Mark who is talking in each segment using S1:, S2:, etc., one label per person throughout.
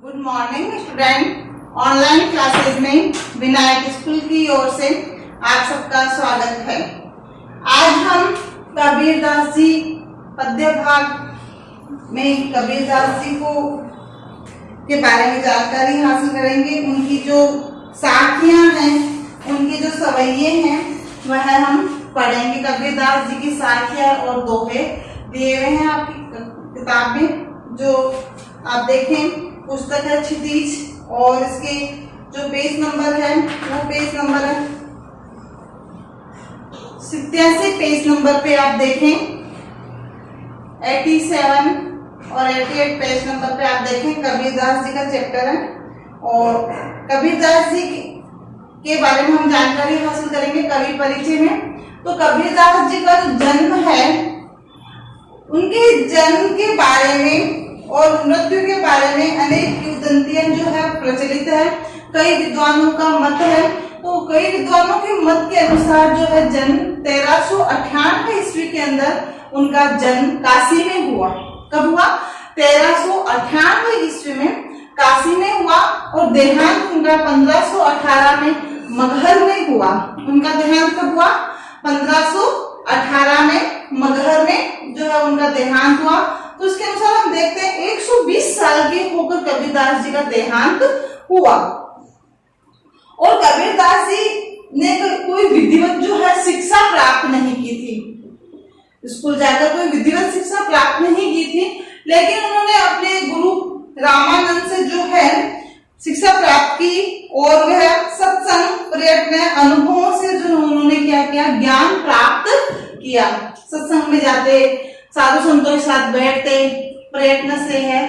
S1: Good morning student. Online classes में Vinayak school की ओर से आप सबका स्वागत है। आज हम कबीरदास जी पद्य भाग में कबीरदास जी को के बारे में जानकारी हासिल करेंगे। उनकी जो साखियां हैं, उनके जो सवैये हैं, वह हम पढ़ेंगे। कबीरदास जी की साखियां और दोहे दिए हुए हैं आपकी किताब में। जो आप देखें, पुस्तक है क्षितिज और इसके जो पेज नंबर है वो पेज नंबर है 87। पेज नंबर पे आप देखें 87 और 88 पेज नंबर पे आप देखें कबीरदास जी का चैप्टर है। और कबीरदास जी के बारे में हम जानकारी हासिल करेंगे कवि परिचय में। तो कबीरदास जी का जो जन्म है, उनके जन्म के बारे में और मृत्यु के बारे में अनेक किंवदंतियां जो है प्रचलित है। कई विद्वानों का मत है, तो कई विद्वानों के मत के अनुसार जो है जन्म 1398 ईस्वी के अंदर उनका जन्म काशी में हुआ। कब हुआ? 1398 ईस्वी में काशी में हुआ और देहांत उनका 1518 में मगहर में हुआ। उनका देहांत कब हुआ? 1518 में मगहर में जो है उनका देहांत हुआ। तो उसके अनुसार हम देखते हैं 120 साल के होकर कबीरदास जी का देहांत हुआ। और कबीरदास जी ने कोई विधिवत जो है शिक्षा प्राप्त नहीं की थी, स्कूल जाकर कोई विधिवत शिक्षा प्राप्त नहीं की थी, लेकिन उन्होंने अपने गुरु रामानंद से जो है शिक्षा प्राप्त की और वह सत्संग प्रयत्न अनुभवों से जो उन्होंने क्या किया, ज्ञान प्राप्त किया। सत्संग में जाते, साधु संतों के साथ बैठते, प्रयत्न से है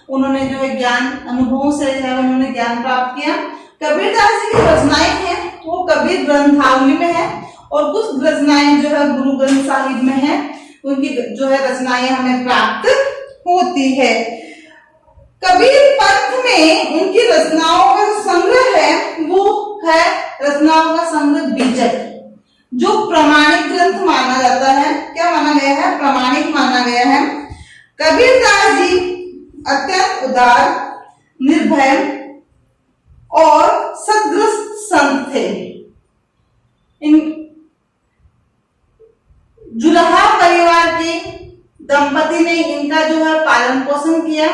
S1: उन्होंने जो है ज्ञान अनुभवों से है उन्होंने ज्ञान प्राप्त किया। कबीरदास जी की रचनाएं हैं वो कबीर ग्रंथावली में है और कुछ रचनाएं जो है गुरु ग्रंथ साहिब में है। उनकी जो है रचनाएं हमें प्राप्त होती है। कबीर पंथ में उनकी रचनाओं का जो संग्रह है वो है रचनाओं का संग्रह बीजक, जो प्रमाणिक ग्रंथ माना जाता है। क्या माना गया है? प्रमाणिक माना गया है। कबीरदास जी अत्यंत उदार, निर्भय और सद्ग्रस्त संत थे। इन जुलाहा परिवार के दंपति ने इनका जो है पालन पोषण किया।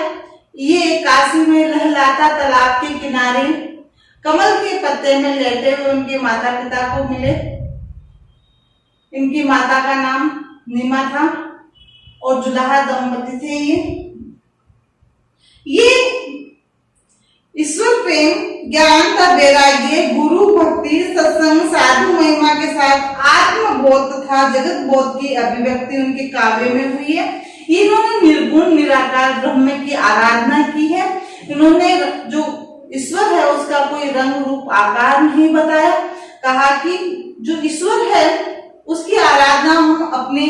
S1: ये काशी में लहलाता तालाब के किनारे कमल के पत्ते में लेटे हुए उनके माता पिता को मिले। इनकी माता का नाम नीमा था और जुलाहा दंपति थे। ये ईश्वर प्रेम, ज्ञान का वैराग्य, गुरु भक्ति, सत्संग, साधु महिमा के साथ आत्मबोध तथा जगत बोध की अभिव्यक्ति उनके काव्य में हुई है। इन्होंने निर्गुण निराकार ब्रह्म की आराधना की है। इन्होंने जो ईश्वर है उसका कोई रंग रूप आकार नहीं बताया। कहा कि जो ईश्वर है उसकी आराधना हम अपने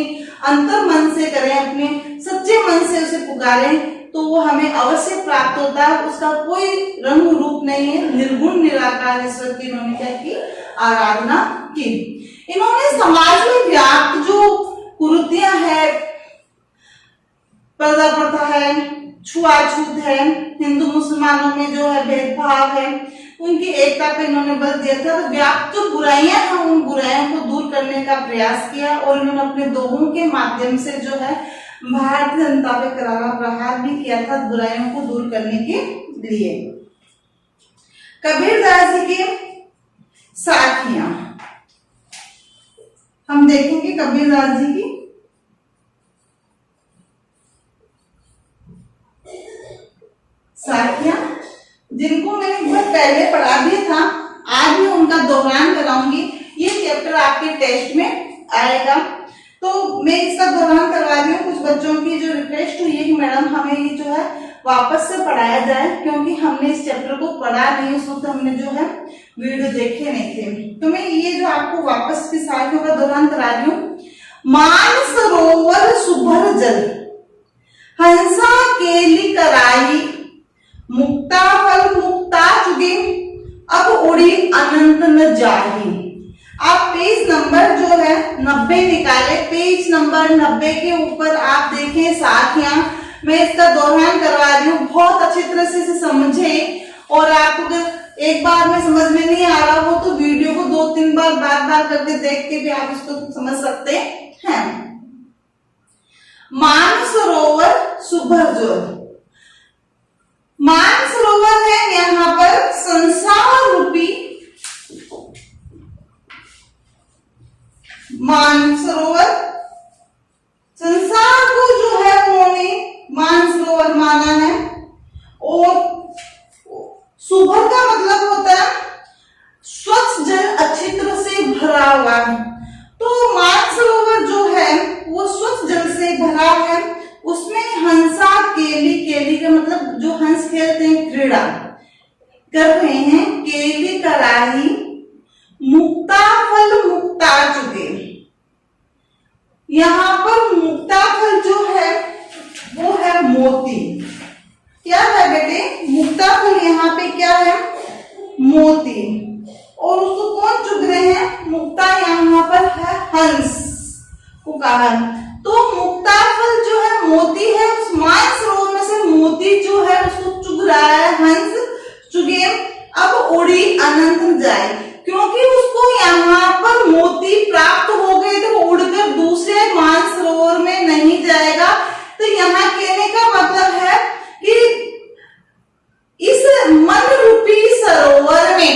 S1: अंतर मन से करें, अपने सच्चे मन से उसे पुकारें तो वो हमें अवश्य प्राप्त होता है। उसका कोई रंग रूप नहीं है। निर्गुण निराकार ईश्वर की इन्होंने क्या की? आराधना की। इन्होंने समाज में व्याप्त जो कुरीतियां है, पर्दा प्रथा है, छुआछूत है, हिंदू मुसलमानों में जो है भेदभाव है, उनकी एकता पे इन्होंने बल दिया था। तो व्याप्त जो बुराइयां हैं उन बुराइयों को दूर करने का प्रयास किया और इन्होंने अपने दोहों के माध्यम से जो है भारतीय जनता पे करारा प्रहार भी किया था बुराइयों को दूर करने के लिए। कबीरदास जी की साखियां हम देखेंगे। कबीरदास जी की साखियां जिनको मैंने एक बार पहले पढ़ा दिया था, आज भी उनका दोहरान कराऊंगी। ये चैप्टर आपके टेस्ट में आएगा तो मैं इसका दोहरान करवा रही हूँ। कुछ बच्चों की जो रिक्वेस्ट हुई है कि मैडम हमें ये जो है वापस से पढ़ाया जाए, क्योंकि हमने इस चैप्टर को पढ़ा नहीं, उस वक्त हमने जो है वीडियो देखे नहीं थे। तो मैं ये जो आपको वापस की साखियों का दोहरान करा रही हूँ। मान सरोवर सुभर जल, हंसा केली कराई, मुक्ता फल मुक्ता चुगे, अब उड़ी अनंत न जाही। आप पेज नंबर जो है 90 निकाले। पेज नंबर 90 के ऊपर आप देखें साखियां मैं इसका दोहरान करवा रही हूँ, बहुत अच्छी तरह से इसे समझे। और आपको अगर एक बार में समझ में नहीं आ रहा हो तो वीडियो को 2-3 बार बार करके देख के भी आप इसको समझ सकते हैं। मानसरोवर सुभज्योत, मानसरोवर है यहाँ पर संसार रूपी, मानसरोवर संसार को जो है उन्होंने मानसरोवर माना है। और सुभर का मतलब होता है स्वच्छ जल अच्छी तरह से भरा हुआ है। तो मानसरोवर जो है वो स्वच्छ जल से भरा है, उसमें हंसा केली, केली का मतलब जो हंस खेलते हैं, क्रीड़ा कर रहे हैं, केली कराही, मुक्ता फल मुक्ता चुके। यहाँ पर मुक्ता फल जो है वो है मोती। क्या है बेटे? मुक्ता फल यहाँ पे क्या है? मोती। और उसको कौन चुग रहे हैं? मुक्ता यहाँ पर है हंस को कहा। तो मुक्ता फल जो है मोती है, उस मानसरोवर में से मोती जो है उसको चुग रहा है हंस, चुगे अब उड़ी अनंत जाए, क्योंकि उसको यहाँ पर मोती प्राप्त हो गए तो वो उड़कर दूसरे मानसरोवर में नहीं जाएगा। तो यहाँ कहने का मतलब है कि इस मन रूपी सरोवर में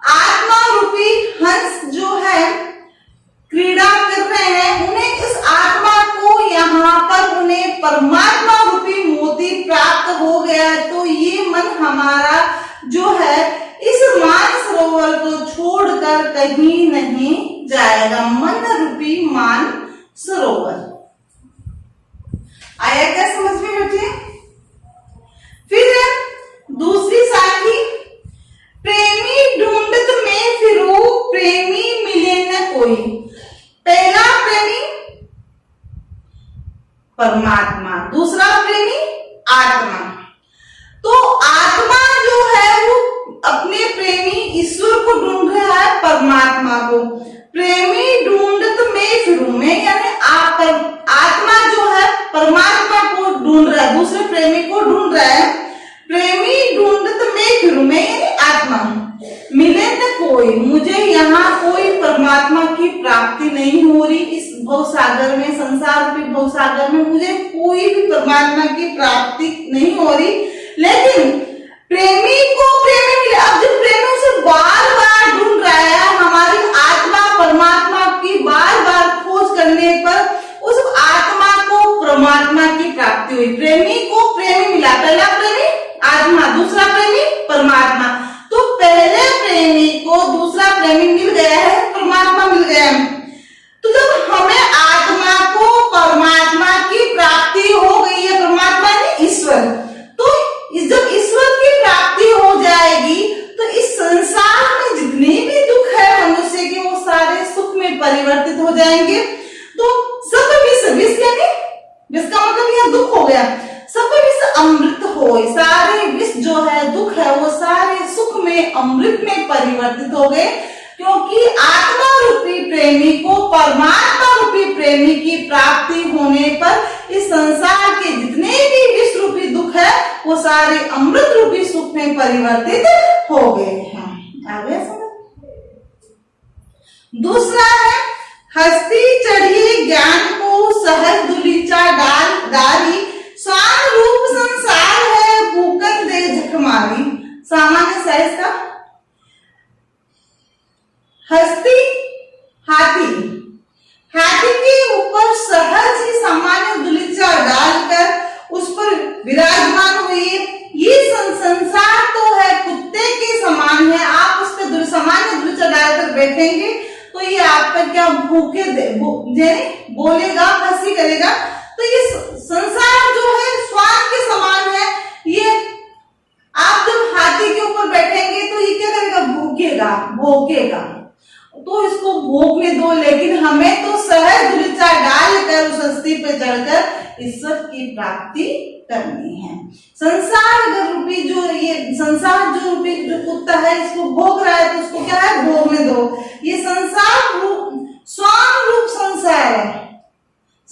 S1: आत्मा रूपी हंस जो है क्रीड़ा कर रहे हैं, उन्हें इस आत्मा को यहाँ पर उन्हें परमात्मा रूपी मोती प्राप्त हो गया है। तो ये मन हमारा जो है इस मानसरोवर को छोड़कर कहीं नहीं जाएगा। मन रूपी मानसरोवर आया क्या समझ में बेटे? फिर दूसरी साखी, प्रेमी ढूंढत में फिरू प्रेमी मिले न कोई। पहला प्रेमी परमात्मा, दूसरा प्रेमी आत्मा। तो आत्मा जो है वो अपने प्रेमी ईश्वर को ढूंढ रहा है, परमात्मा को। प्रेमी ढूंढत में फिरू में यानी आत्मा जो है परमात्मा को ढूंढ रहा है, दूसरे प्रेमी को ढूंढ रहा है। प्रेमी ढूंढत में फिरू में यानी आत्मा, मिले न कोई, मुझे यहाँ कोई परमात्मा की प्राप्ति नहीं हो रही। इस भवसागर में, संसार रूपी भवसागर में मुझे कोई भी परमात्मा की प्राप्ति नहीं हो रही। लेकिन प्रेमी को प्रेमी मिले। अब जब प्रेमी उसे बार बार ढूंढ रहा है, हमारी आत्मा परमात्मा की बार बार खोज करने पर उस आत्मा को परमात्मा की प्राप्ति हुई। प्रेमी को प्रेमी मिला, पहला प्रेमी आत्मा, दूसरा प्रेमी परमात्मा। तो पहले प्रेमी को दूसरा प्रेमी मिल गया है, परमात्मा मिल गया है। तो जब हमें आत्मा को परमात्मा की प्राप्ति हो गई है, परमात्मा ने ईश्वर, तो जब ईश्वर की प्राप्ति हो जाएगी तो इस संसार में जितने भी दुख है मनुष्य के, वो सारे सुख में परिवर्तित हो जाएंगे। तो सब विष यानी विष का मतलब यह दुख हो गया, सब विष अमृत हो, सारे विष जो है दुख है वो सारे सुख में अमृत में परिवर्तित हो गए। क्योंकि आत्मा रूपी प्रेमी को परमात्मा रूपी प्रेमी की प्राप्ति होने पर इस संसार के जितने भी विष रूपी दुख है वो सारे अमृत रूपी सुख में परिवर्तित हो गए हैं। आगे समझ। दूसरा है, हस्ती चढ़ी ज्ञान को सहज दुलीचा डारी, स्वान रूप संसार है भूकन दे झकमारी। सामान्य साइज का हस्ती हाथी, हाथी के ऊपर सहज ही सामान्य दुलीचा डालकर उस पर विराजमान हुई। ये संसार तो है कुत्ते के समान है, आप उस पर सामान्य दुलीचा डालकर बैठेंगे तो ये आप पर क्या भूखे बोलेगा, हंसी करेगा। तो ये संसार जो है स्वान के समान है। ये आप जब हाथी के ऊपर बैठेंगे तो ये क्या करेगा? भूखेगा, भोगेगा। तो इसको भोगने दो, लेकिन हमें तो सहज दुलीचा डालकर उस हस्ती पे चढ़कर ईश्वर की प्राप्ति करनी है। संसार रूपी जो ये संसार जो रूपी जो कुत्ता है इसको भोग रहा है, तो उसको क्या है? भोगने दो। ये संसार रूप स्वान रूप संसार है,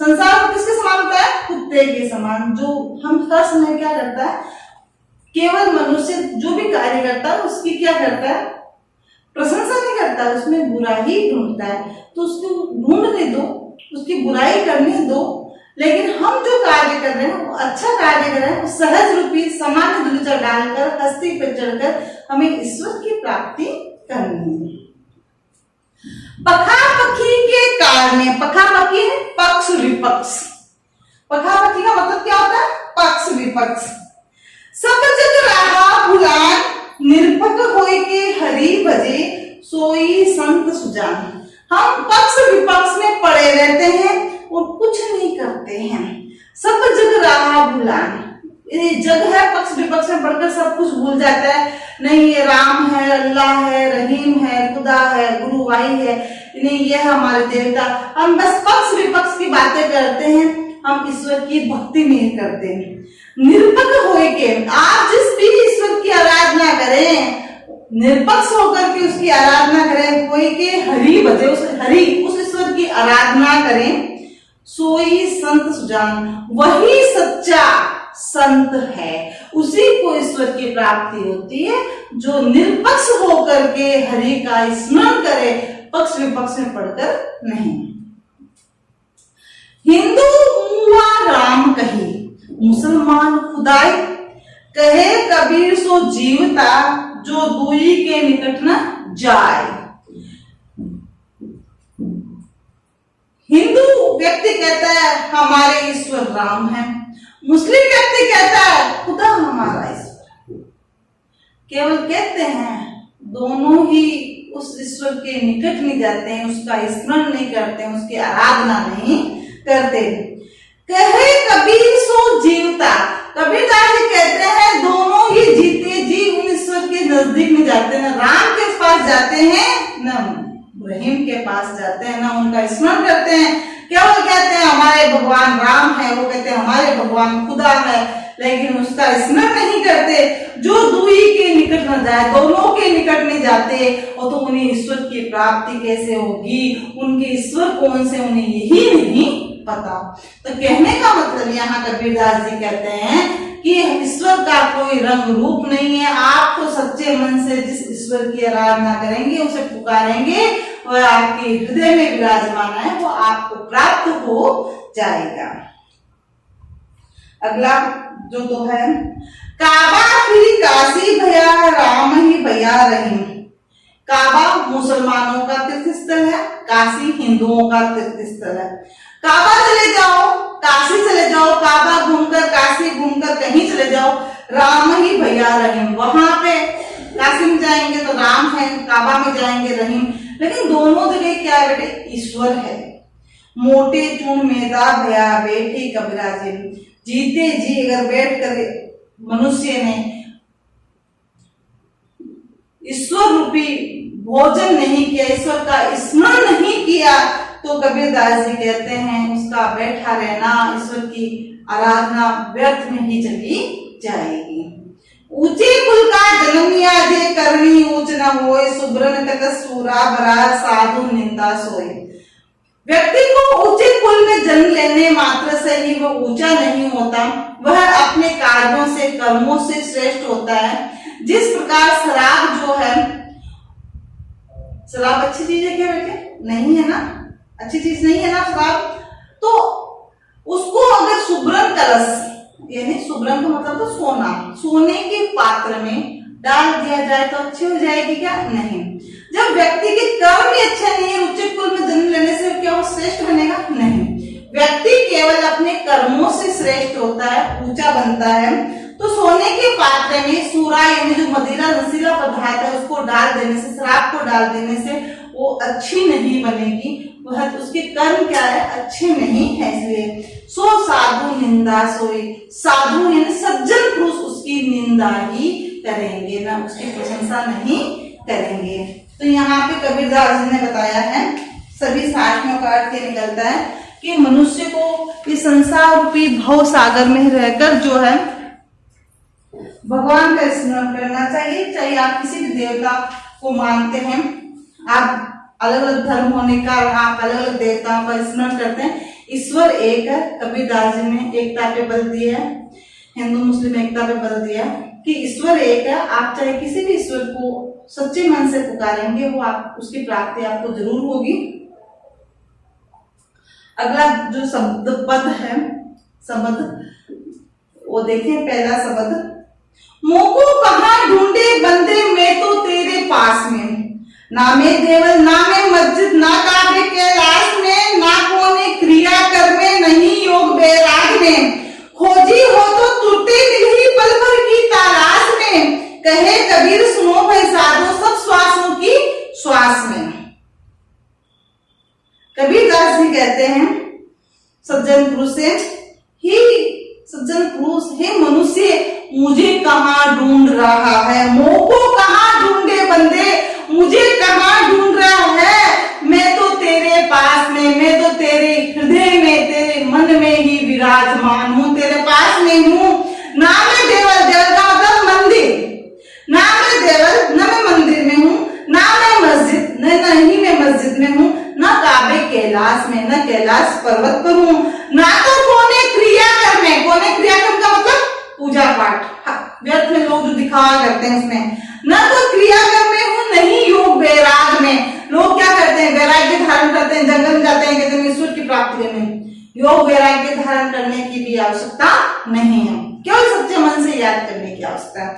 S1: संसार को किसके समान होता है? कुत्ते के समान, जो हम हर समय क्या करता है, केवल मनुष्य जो भी कार्य करता है उसकी क्या करता है, प्रशंसा नहीं करता, उसमें बुराई ढूंढता है। तो उसको ढूंढने दो, उसकी बुराई करने दो, लेकिन हम जो कार्य कर रहे हैं वो अच्छा कार्य कर रहे हैं, सहज रूपी सामान्य दूचा डालकर हस्ती पर चढ़कर हमें ईश्वर की प्राप्ति करनी है। पखापखी के कारण, पखापखी है पक्ष विपक्ष, पखापखी का मतलब क्या होता है? पक्ष विपक्ष। सब जग राहा भुलान, निरपक होय के हरि भजे, सोई संत सुजान। हम पक्ष विपक्ष में पड़े रहते हैं और कुछ नहीं करते हैं। सब जग राहा भुलान, ये जग है, पक्ष विपक्ष में पढ़कर सब कुछ भूल जाता है। नहीं ये राम है, अल्लाह है, रहीम है, खुदा है, गुरु भाई है, नहीं ये है हमारे देवता। हम बस पक्ष विपक्ष की बातें करते हैं, हम ईश्वर की भक्ति नहीं करते। निरपक होए के, आप जिस भी ईश्वर की आराधना करें, निरपक्ष होकर के उसकी आराधना करें, कोई के हरि भजे, उस ईश्वर की आराधना करें, सोई संत सुजान, वही सच्चा संत है, उसी को ईश्वर की प्राप्ति होती है, जो निरपक्ष होकर के हरि का स्मरण करे, पक्ष विपक्ष में पढ़कर नहीं। हिंदू मुआ राम कही, मुसलमान खुदाई, कहे कबीर सो जीवता, जो दुई के निकट न जाए। हिंदू व्यक्ति कहता है हमारे ईश्वर राम है, मुस्लिम व्यक्ति कहता है खुदा हमारा ईश्वर। केवल कहते हैं, दोनों ही उस ईश्वर के निकट नहीं जाते हैं, उसका स्मरण नहीं करते हैं, उसकी आराधना नहीं करते। कहे कबीर सो जीवता, कबीरदास जी कहते हैं दोनों ही जीते जी उन ईश्वर के नजदीक नहीं जाते, न राम के पास जाते हैं न रहीम के पास जाते हैं, ना उनका स्मरण करते हैं। केवल कहते हैं हमारे भगवान राम है, वो कहते हैं हमारे भगवान खुदा है, लेकिन उसका स्मरण नहीं करते। जो दुई के निकट न जाए, दोनों के निकट नहीं जाते, और तो उन्हें ईश्वर की प्राप्ति कैसे होगी, उनके ईश्वर कौन से, उन्हें यही नहीं पता। तो कहने का मतलब यहाँ कबीरदास जी कहते हैं कि ईश्वर का कोई रंग रूप नहीं है। आप तो सच्चे मन से जिस ईश्वर की आराधना करेंगे, उसे पुकारेंगे, वह आपके हृदय में विराजमान है, वो आपको प्राप्त हो जाएगा। अगला जो दो है, काबा फिर काशी भया, राम ही भया रहीम। काबा मुसलमानों का तीर्थ स्थल है, काशी हिंदुओं का तीर्थ स्थल है। काबा चले जाओ, काशी चले जाओ, काबा घूमकर, काशी घूमकर कहीं चले जाओ, राम ही भैया रहीम। वहां पे काशी में जाएंगे तो राम है, काबा में जाएंगे रहीम, लेकिन दोनों जगह क्या है बेटे? ईश्वर है। मोटे चूर्ण मेदा भया बैठे कबीरा जी, जीते जी अगर बैठ कर मनुष्य ने ईश्वर रूपी भोजन नहीं किया, ईश्वर का स्मरण नहीं किया, तो कबीरदास जी कहते हैं उसका बैठा रहना, ईश्वर की आराधना व्यर्थ में ही चली जाएगी। ऊंचे कुल का जन्मिया जे करनी ऊंच न होए, सुब्रन कत सूरा भरा साधु निंदा सोए। व्यक्ति को ऊंचे कुल में जन्म लेने मात्र से ही वह ऊंचा नहीं होता, वह अपने कार्यों से, कर्मों से श्रेष्ठ होता है। जिस प्रकार शराब जो है, शराब अच्छी चीज है क्या बेटे? नहीं है ना, अच्छी चीज नहीं है ना शराब। तो उसको अगर सुब्रन कलश, यानी सुब्रन का मतलब तो सोना, सोने के पात्र में डाल दिया जाए तो अच्छी हो जाएगी क्या? नहीं। जब व्यक्ति के कर्म ही अच्छे नहीं है, उच्च कुल में जन्म लेने से क्या वो श्रेष्ठ बनेगा? नहीं। व्यक्ति केवल अपने कर्मों से श्रेष्ठ होता है, ऊंचा बनता है। तो सोने के पात्र में सूरा यानी जो मदिरा नशीला पदार्थ है उसको डाल देने से, शराब को डाल देने से वो अच्छी नहीं बनेगी, वह उसके कर्म क्या है? अच्छे नहीं है। इसलिए सो साधु निंदा सोई, साधु यानी सज्जन पुरुष उसकी निंदा ही करेंगे, ना उसकी प्रशंसा नहीं करेंगे। तो यहाँ पे कबीरदास जी ने बताया है, सभी साखियों का अर्थ ये निकलता है कि मनुष्य को इस संसार रूपी भव सागर में रहकर जो है भगवान का स्मरण करना चाहिए। चाहे आप किसी भी देवता को मानते हैं, आप अलग अलग धर्म होने का आप अलग अलग देवताओं का स्मरण करते हैं, ईश्वर एक है। कबीरदास जी ने एकता पे बल दिया है, हिंदू मुस्लिम एकता पे बल दिया कि ईश्वर एक है। आप चाहे किसी भी ईश्वर को सच्चे मन से पुकारेंगे, वो आप उसकी प्राप्ति आपको जरूर होगी। अगला जो शब्द पद है, शब्द वो देखें। पहला शब्द, मोको कहाँ ढूंढे बंदे मैं तो तेरे पास में, ना में देवल ना में मस्जिद ना काबे कैलाश में, ना कोने क्रिया कर में नहीं योग बैराग में, खोजी हो तो टूटे दिल ही पल भर की तलाश में, कहे कबीर सुनो भाई साधो सब श्वासों की श्वास में। कबीरदास जी कहते हैं सज्जन पुरुष से ही, सज्जन पुरुष हे मनुष्य मुझे कहाँ ढूंढ रहा है, मोको कहाँ ढूंढे बंदे मुझे कहाँ ढूंढ रहा है, मैं तो तेरे पास में, मैं तो तेरे हृदय में तेरे मन में ही विराजमान हूँ, तेरे पास में हूँ। ना मैं देवल, देवल का मतलब मंदिर, ना मैं देवल न मैं मंदिर में हूँ, ना मैं मस्जिद नहीं मैं मस्जिद में हूँ, ना काबे कैलाश में न कैलाश पर्वत पर हूँ, ना तो कोने क्रियाक्रम में, कोने क्रियाक्रम का मतलब पूजा पाठ व्यर्थ में लोग जो दिखावा करते हैं उसमें, न तो क्रियाक्रम में हूँ नहीं योग वैराग में। लोग क्या करते हैं, वैराग्य धारण करते हैं, जंगल में जाते हैं, कहते हैं ईश्वर की प्राप्ति करने, योग वैराग्य धारण करने की भी आवश्यकता नहीं है, केवल सच्चे मन से याद करने की आवश्यकता है।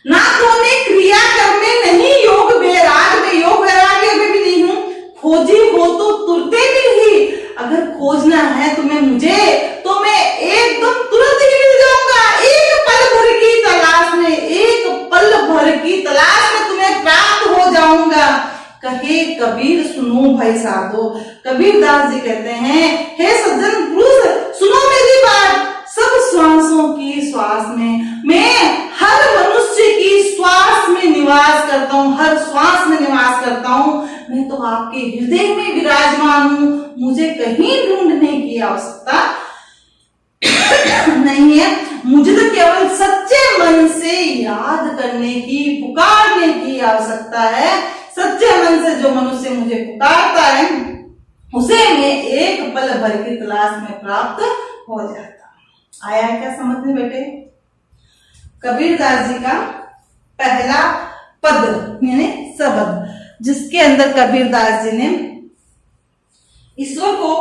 S1: ना कोने क्रिया कर्म में नहीं योग वैराग में, योग वैराग्य में भी नहीं हूँ, खोजी हो तो तुरते भी ही, अगर खोजना है तुम्हें मुझे तो मैं एकदम तुरंत ही मिल जाऊंगा, एक पल भर की तलाश में, एक पल भर की तलाश में तुम्हें प्राप्त हो जाऊंगा, कहे कबीर सुनो भाई साधो। कबीरदास जी कहते हैं हे सज्जन पुरुष सुनो मेरी बात, सब श्वासों की श्वास में, मैं हर मनुष्य की श्वास में निवास करता हूँ, हर श्वास में निवास करता हूँ, मैं तो आपके हृदय में विराजमान हूँ, मुझे कहीं ढूंढने की आवश्यकता नहीं है, मुझे तो केवल सच्चे मन से याद करने की, पुकारने की आवश्यकता है। सच्चे मन से जो मनुष्य मुझे पुकारता है उसे मैं एक पल भर की तलाश में प्राप्त हो जाता। आया क्या समझ में बेटे? कबीरदास जी का पहला पद यानी शब्द, जिसके अंदर कबीरदास जी ने ईश्वर को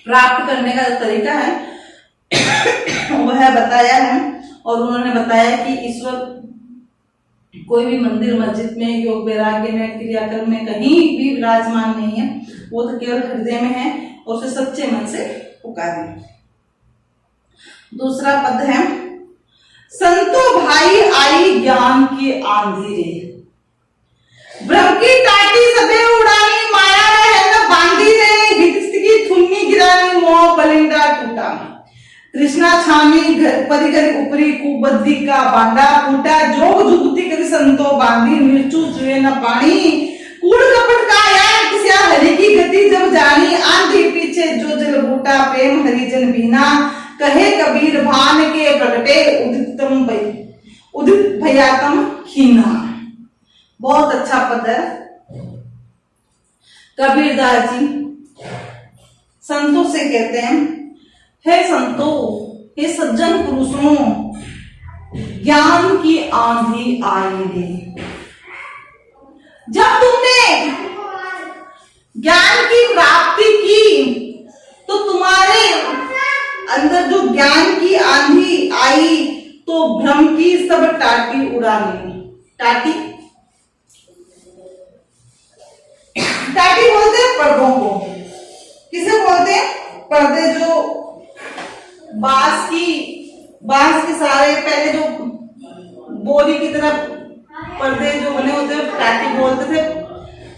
S1: प्राप्त करने का जो तरीका है वह बताया है। और उन्होंने बताया कि ईश्वर कोई भी मंदिर मस्जिद में, योग वैराग्य में, क्रियाक्रम में कहीं भी विराजमान नहीं है, वो तो केवल हृदय में है और उसे सच्चे मन से पुकारें। दूसरा पद है, संतो भाई आई ज्ञान की आंधी रे, ब्रह्म की टाटी सबे उड़ानी, माया है न बांधी रे, हित की थुन्नी गिरानी, मोह बलिंदा टूटा, कृष्णा छामी परिकर ऊपरी कुबद्दी का बांडा फूटा, जोग जुगती करी संतो बांधी, मिर्चू जुए न पानी, कूड़ कपट का यार किसिया हरि की गति जब जानी, आंधी पीछे जो जल बूटा प्रेम हरिजन बीना, कहे कबीर भान के प्रगटे उदित भयातम खीना। बहुत अच्छा पद है। कबीरदास जी संतों से कहते हैं, हे संतो, हे सज्जन पुरुषों, ज्ञान की आंधी आई रे। जब तुमने ज्ञान की प्राप्ति की तो तुम्हारे अंदर जो ज्ञान की आंधी आई तो भ्रम की सब टाटी उड़ा ली। टाटी टाटी बोलते हैं पर्दों को। किसे बोलते हैं? पर्दे जो बांस के सारे पहले जो बोरी की तरह पर्दे जो बने होते हैं टाटी बोलते थे,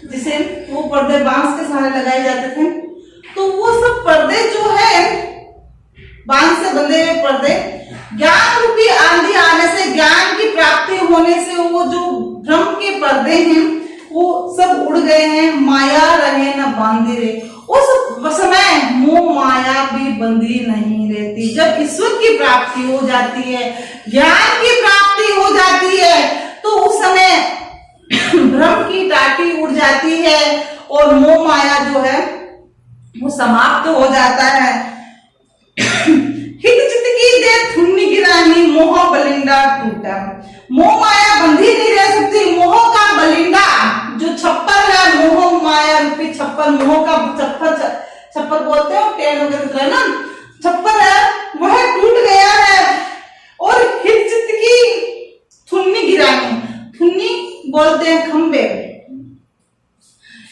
S1: जिसे वो पर्दे बांस के सहारे लगाए जाते थे। तो वो सब पर्दे जो है बांस से बंधे हुए पर्दे, ज्ञान रूपी आंधी आने से, ज्ञान की प्राप्ति होने से वो जो भ्रम के पर्दे हैं वो सब उड़ गए हैं। माया रहे न बांधी रहे। उस समय मोह माया भी बंधी नहीं रहती। जब ईश्वर की प्राप्ति हो जाती है, ज्ञान की प्राप्ति हो जाती है, तो उस समय भ्रम की टाटी उड़ जाती है और मोह माया जो है वो समाप्त हो जाता है। हित चित की दे थुन्नी गिरानी, मोह बलिंडा टूटा। मोह माया बंधी नहीं रह सकती, मोह का बलिंडा जो छप्पर है, मोह माया रूपी छप्पर, मोह का छप्पर बोलते हो टेढ़ वगैरह ना, छप्पर है वह टूट गया है। और हित चित की थुन्नी गिरानी, थुन्नी बोलते हैं खंबे,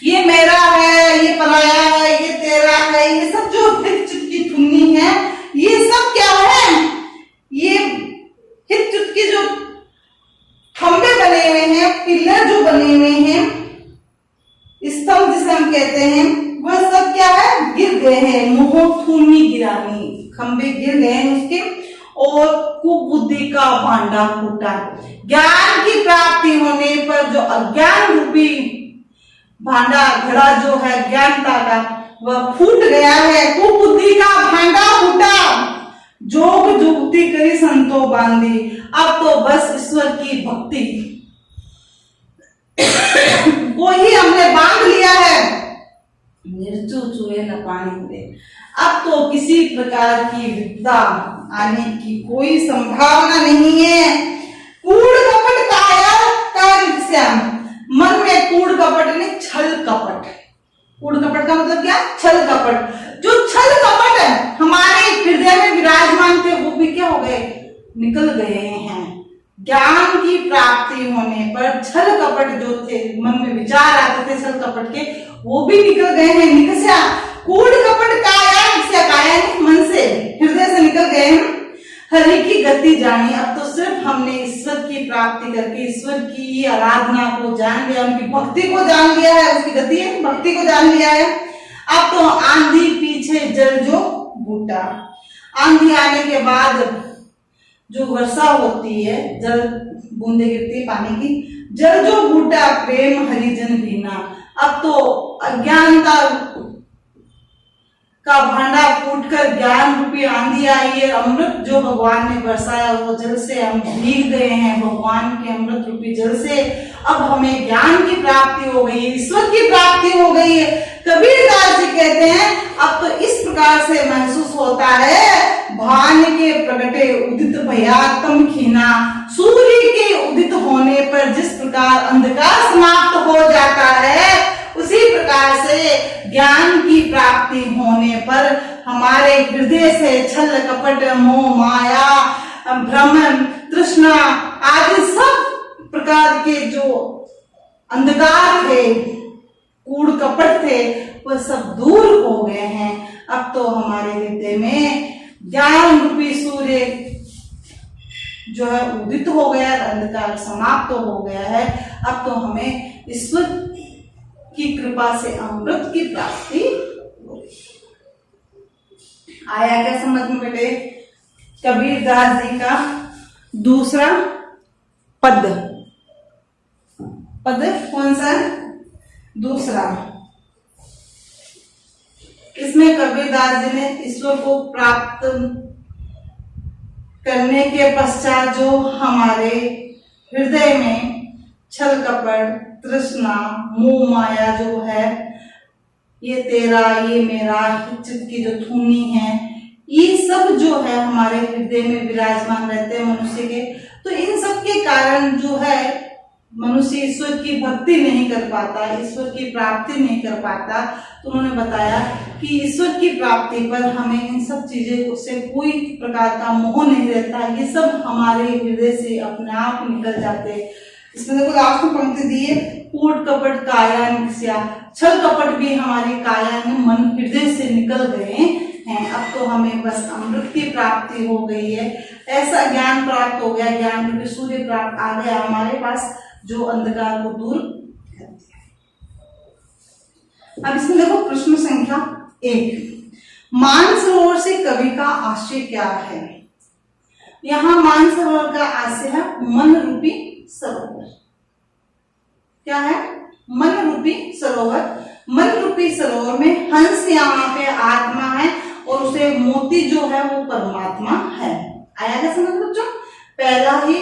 S1: ये मेरा है, ये पराया है, ये तेरा है, ये सब जो हित चित की थुन्नी है, ये सब क्या है, ये हित चित की जो खंबे बने हुए हैं, पिलर जो बने हुए हैं, स्तंभ जिसे हम कहते हैं, वह सब क्या है, गिर गए हैं। मोह थुन्नी गिरानी, खंबे गिर गए हैं उसके, और कुबुद्धि का भांडा फूटा। ज्ञान की प्राप्ति होने पर जो अज्ञान रूपी भांडा घड़ा जो है ज्ञानता का, वह फूट गया है। कुबुद्धि का भांडा फूटा, जोग जुगती करी संतो बांधी। अब तो बस ईश्वर की भक्ति को ही हमने बांध लिया है। निर्चु चुए न पानी दे। अब तो किसी प्रकार की विपदा आने की कोई संभावना नहीं है। कूड़ कपट काया श्याम, मन में कूड़ कपट नहीं, छल कपट। कूड़ कपट का मतलब क्या, छल कपट। जो छल कपट हमारे हृदय में विराजमान थे वो भी क्या हो गए, निकल गए हैं। ज्ञान की प्राप्ति होने पर छल कपट जो थे, मन में विचार आते थे छल कपट के, वो भी निकल गए हैं। निकस्या कूड़ कपट काया, काया मन से, हृदय से निकल गए हैं। हरि की गति जानी, अब तो सिर्फ हमने ईश्वर की प्राप्ति करके ईश्वर की आराधना को जान लिया, उनकी भक्ति को जान लिया है, उसकी गति है भक्ति को जान लिया है। अब तो आंधी पीछे जल जो बूटा, आंधी आने के बाद जो वर्षा होती है, जल बूंदे गिरती है पानी की, जल जो बूटा प्रेम हरिजन बीना। अब तो अज्ञानता का भांडा फूटकर ज्ञान रूपी आंधी आई है। अमृत जो भगवान ने बरसाया वो जल से हम भीग गए हैं, भगवान के अमृत रूपी जल से। अब हमें ज्ञान की प्राप्ति हो गई है, ईश्वर की प्राप्ति हो गई है। कबीरदास जी कहते हैं अब तो इस प्रकार से महसूस होता है, भान के प्रगटे उदित भया तम खीना। सूर्य के उदित होने पर जिस प्रकार अंधकार समाप्त हो जाता है, उसी प्रकार से ज्ञान की प्राप्ति होने पर हमारे हृदय से छल कपट मोह माया भ्रम तृष्णा आदि सब प्रकार के जो अंधकार थे, कूड़ कपट थे, वह सब दूर हो गए हैं। अब तो हमारे हृदय में ज्ञान रूपी सूर्य जो है उदित हो गया, अंधकार समाप्त हो गया है। अब तो हमें ईश्वर की कृपा से अमृत की प्राप्ति हो गई। आया क्या समझ में बेटे? कबीरदास जी का दूसरा पद, पद कौन सा? दूसरा। इसमें कबीरदास जी ने ईश्वर को प्राप्त करने के पश्चात जो हमारे हृदय में छल कपट तृष्णा मोह माया जो है, ये तेरा ये मेरा चित्त की जो थूनी है, ये सब जो है हमारे हृदय में विराजमान रहते हैं मनुष्य के। तो इन सब के कारण जो है मनुष्य ईश्वर की भक्ति नहीं कर पाता, ईश्वर की प्राप्ति नहीं कर पाता। तो उन्होंने बताया कि ईश्वर की प्राप्ति पर हमें इन सब चीजें से कोई प्रकार का मोह नहीं रहता, ये सब हमारे हृदय से अपने आप निकल जाते। इसमें देखो लास्ट में पंक्ति दी है, कूड़ कपट काया निकस्या, छल कपट भी हमारी काया में मन हृदय से निकल गए हैं। अब तो हमें बस अमृत की प्राप्ति हो गई है, ऐसा ज्ञान प्राप्त हो गया, ज्ञान रूपी सूर्य प्राप्त आ गया हमारे पास, जो अंधकार को दूर कर दिया। अब इसमें देखो प्रश्न संख्या 1, मानसरोवर से कवि का आशय क्या है? यहाँ मानसरोवर का आशय है मन रूपी सरोवर। क्या है? मन रूपी सरोवर। मन रूपी सरोवर में हंस यहाँ पे आत्मा है और उसे मोती जो है वो परमात्मा है। आया क्या समझ बच्चों? पहला ही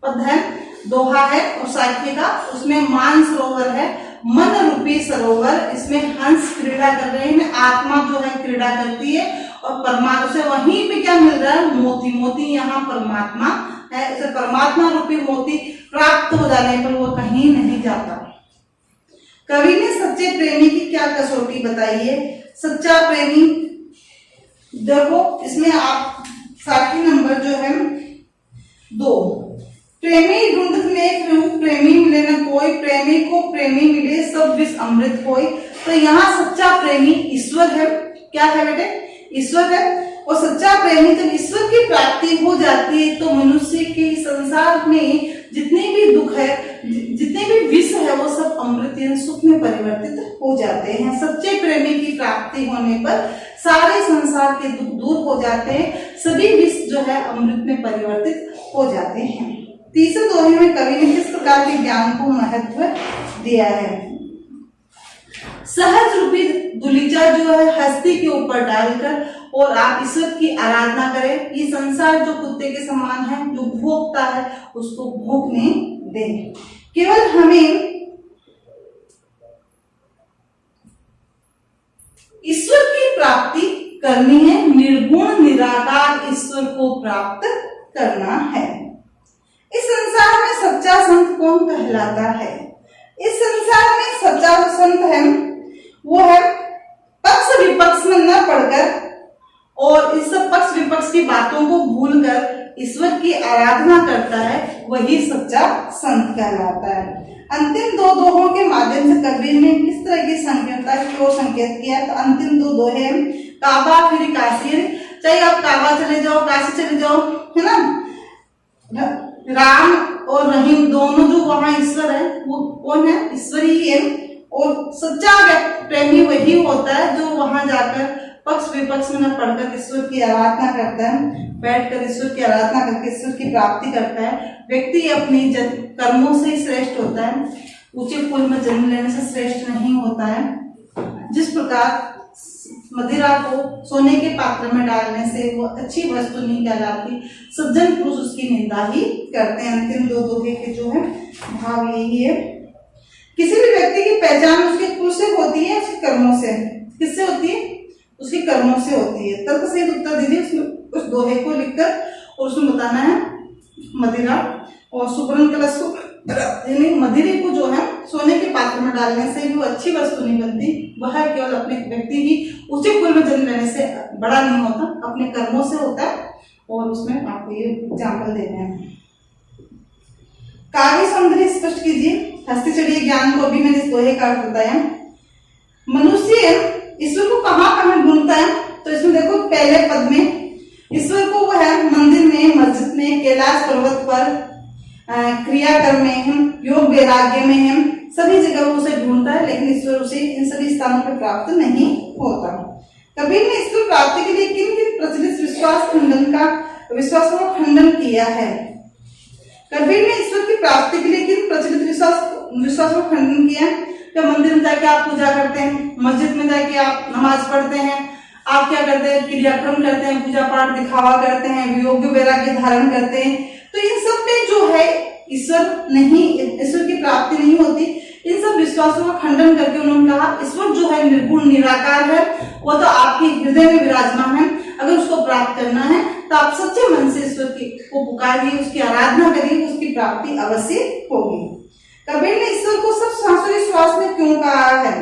S1: पद है, दोहा है और साक्य का, उसमें मान सरोवर है, मन रूपी सरोवर, इसमें हंस क्रीड़ा कर रहे हैं, आत्मा जो है क्रीड़ा करती है और परमात्मा से वहीं पे क्या मिल रहा है, मोती, मोती यहाँ परमात्मा है, इसे परमात्मा रूपी मोती प्राप्त हो जाने पर वो कहीं नहीं जाता। कवि ने सच्चे प्रेमी की क्या कसौटी बताई है? सच्चा प्रेमी, देखो इसमें आप साखी नंबर जो है 2, प्रेमी ढूंढत में क्यों प्रेमी मिले न कोई, प्रेमी को प्रेमी मिले सब विष अमृत होय। तो यहाँ सच्चा प्रेमी ईश्वर है, क्या है बेटे, ईश्वर है। और सच्चा प्रेमी जब ईश्वर की प्राप्ति हो जाती है तो मनुष्य के संसार में जितने भी दुख है, जितने भी विष है, वो सब अमृत यानी सुख में परिवर्तित हो जाते हैं। सच्चे प्रेमी की प्राप्ति होने पर सारे संसार के दुख दूर हो जाते हैं, सभी विष जो है अमृत में परिवर्तित हो जाते हैं। तीसरे दोहे में कवि ने किस प्रकार के ज्ञान को महत्व दिया है? सहज रूपी दुलीचा जो है हस्ती के ऊपर डालकर और आप ईश्वर की आराधना करें। ये संसार जो कुत्ते के समान है, जो भोगता है उसको भोगने दें। केवल हमें ईश्वर की प्राप्ति करनी है, निर्गुण निराकार ईश्वर को प्राप्त करना है। इस संसार में सच्चा संत कौन कहलाता है? इस संसार में सच्चा संत है वो है पक्ष विपक्ष में न पढ़कर और इस सब पक्ष विपक्ष की बातों को भूलकर ईश्वर की आराधना करता है, वही सच्चा संत कहलाता है। अंतिम 2 दोहों के माध्यम से कबीर ने किस तरह की संकेतता की ओर संकेत किया? तो अंतिम 2 दोहे काबा फिर काशी, चाहे आप काबा चले जाओ, काशी चले जाओ, है ना, राम और रहीम दोनों जो वहां ईश्वर है वो कौन है? ईश्वर ही है। और सच्चा प्रेमी वही होता है जो वहां जाकर पक्ष विपक्ष में न पढ़कर ईश्वर की आराधना करता है, बैठकर ईश्वर की आराधना करके ईश्वर की प्राप्ति करता है। व्यक्ति अपनी कर्मों से ही श्रेष्ठ होता है, ऊंचे कुल में जन्म लेने से श्रेष्ठ नहीं होता है। जिस प्रकार मदिरा को सोने के पात्र में डालने से वो अच्छी वस्तु नहीं कहलाती, सज्जन पुरुष उसकी निंदा ही करते हैं। अंतिम 2 दोहे के जो है भाव यही है। किसी भी व्यक्ति की पहचान उसके कुल से होती है, उसके कर्मों से। किससे होती है? उसके कर्मों से होती है। तर्क सहित उत्तर दीजिए उसमें उस दोहे को लिखकर, और उसमें बताना है मदिरा और सुवर्ण कलश यानी मदिरे को जो है सोने के पात्र में डालने से भी वो अच्छी वस्तु नहीं बनती, वह केवल अपने व्यक्ति की ऊंचे कुल में जन्म लेने से बड़ा नहीं होता, अपने कर्मों से होता है। और उसमें आपको ये एग्जाम्पल देने हैं। काव्य सौंदर्य स्पष्ट कीजिए। हस्ती चढ़िए ज्ञान को भी मैंने इस दोहे का अर्थ बताया। मनुष्य ईश्वर को कहाँ ढूंढता है? तो इसमें देखो पहले पद में ईश्वर को वो है मंदिर में, मस्जिद में, कैलाश पर्वत पर, क्रियाकर्म में हम, योग वैराग्य में हम, सभी जगह वो उसे ढूंढता है, लेकिन ईश्वर उसे इन सभी स्थानों पर प्राप्त नहीं होता। कबीर ने ईश्वर प्राप्ति के लिए किन किन प्रचलित विश्वासों का खंडन किया है? कबीर ने ईश्वर की प्राप्ति के लिए किन प्रचलित विश्वासों का खंडन किया? क्या मंदिर में जाके आप पूजा करते हैं, मस्जिद में जाके आप नमाज पढ़ते हैं, आप क्या करते हैं, क्रियाक्रम करते हैं, पूजा पाठ दिखावा करते हैं, योग वैराग्य धारण करते हैं, तो इन सब में जो है ईश्वर नहीं, ईश्वर की प्राप्ति नहीं होती। इन सब विश्वासों का खंडन करके उन्होंने कहा ईश्वर जो है निर्गुण निराकार है, वो तो आपके हृदय में विराजमान है। अगर उसको प्राप्त करना है तो आप सच्चे मन से ईश्वर को पुकारिए, उसकी आराधना करिए, उसकी प्राप्ति अवश्य होगी। कबीर ने ईश्वर को सब सांसों के श्वास में क्यों कहा है?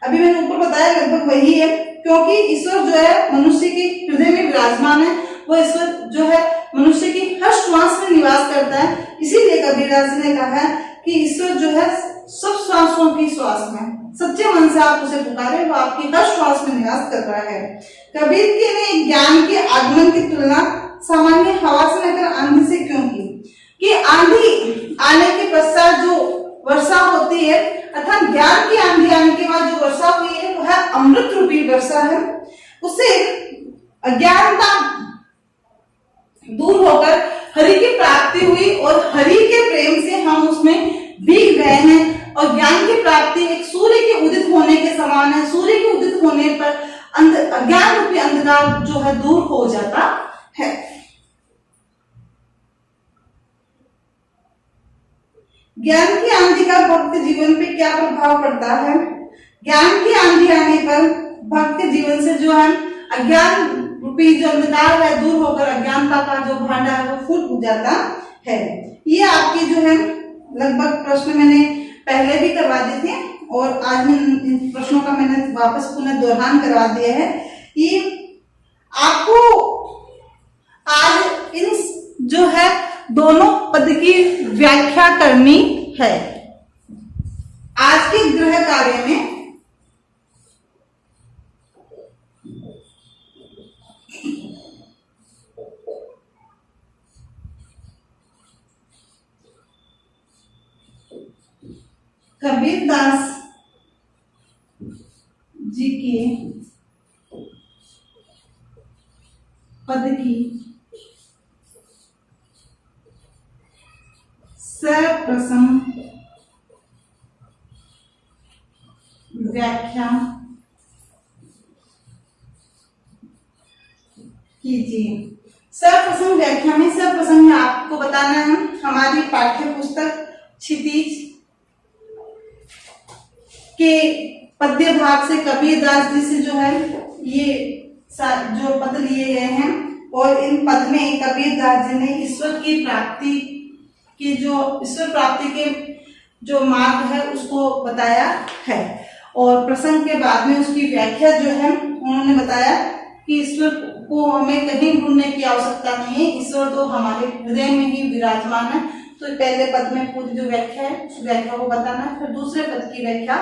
S1: अभी मैंने ऊपर बताया लगभग वही है, क्योंकि ईश्वर जो है मनुष्य के हृदय में विराजमान है, वो ईश्वर जो है मनुष्य की हर श्वास में निवास करता है। इसीलिए कबीरदास जी ने कहा है कि ईश्वर जो है सब श्वासों की श्वास में, सच्चे मन से आप उसे पुकारे, वो आपकी हर श्वास में निवास कर रहा है। कबीर के ने ज्ञान के आगमन की तुलना सामान्य हवा से लेकर आंधी से क्यों की? कि आंधी आने के पश्चात जो वर्षा होती है, अर्थात ज्ञान की आंधी आने के बाद जो वर्षा हुई है वह अमृत रूपी वर्षा है। उससे अज्ञानता दूर होकर हरि की प्राप्ति हुई और हरि के प्रेम से हम उसमें भीग गए हैं। और ज्ञान की प्राप्ति एक सूर्य के उदित होने के समान है। सूर्य के उदित होने पर अज्ञान रूपी अंधकार जो है दूर हो जाता है। ज्ञान की आंधी का भक्त जीवन पे क्या प्रभाव पड़ता है? ज्ञान की आंधी आने पर भक्त जीवन से जो है अज्ञान रूपी जो अंधकार है दूर होकर अज्ञानता का जो भांडा है वो फूट जाता है। ये आपके जो है लगभग प्रश्न मैंने पहले भी करवा दिए थे और आज इन प्रश्नों का मैंने वापस पुनः दोहरान करवा दिया है। ये आपको आज इन जो है दोनों पद की व्याख्या करनी है। आज के गृह कार्य में कबीरदास जी के पद की सप्रसंग व्याख्या कीजिए। सप्रसंग व्याख्या में सप्रसंग में आपको बताना है हमारी पाठ्य पुस्तक क्षितिज के पद्य भाग से कबीरदास जी से जो है ये जो पद लिए गए हैं और इन पद में कबीरदास जी ने ईश्वर की प्राप्ति की जो ईश्वर प्राप्ति के जो मार्ग है उसको बताया है और प्रसंग के बाद में उसकी व्याख्या जो है उन्होंने बताया कि ईश्वर को हमें कहीं ढूंढने की आवश्यकता नहीं है, ईश्वर तो हमारे हृदय में ही विराजमान है। तो पहले पद में पूरी जो व्याख्या है उस व्याख्या को बताना है, फिर दूसरे पद की व्याख्या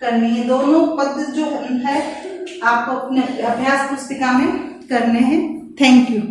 S1: करनी है। दोनों पद जो है आपको अपने अभ्यास पुस्तिका में करने हैं। Thank you.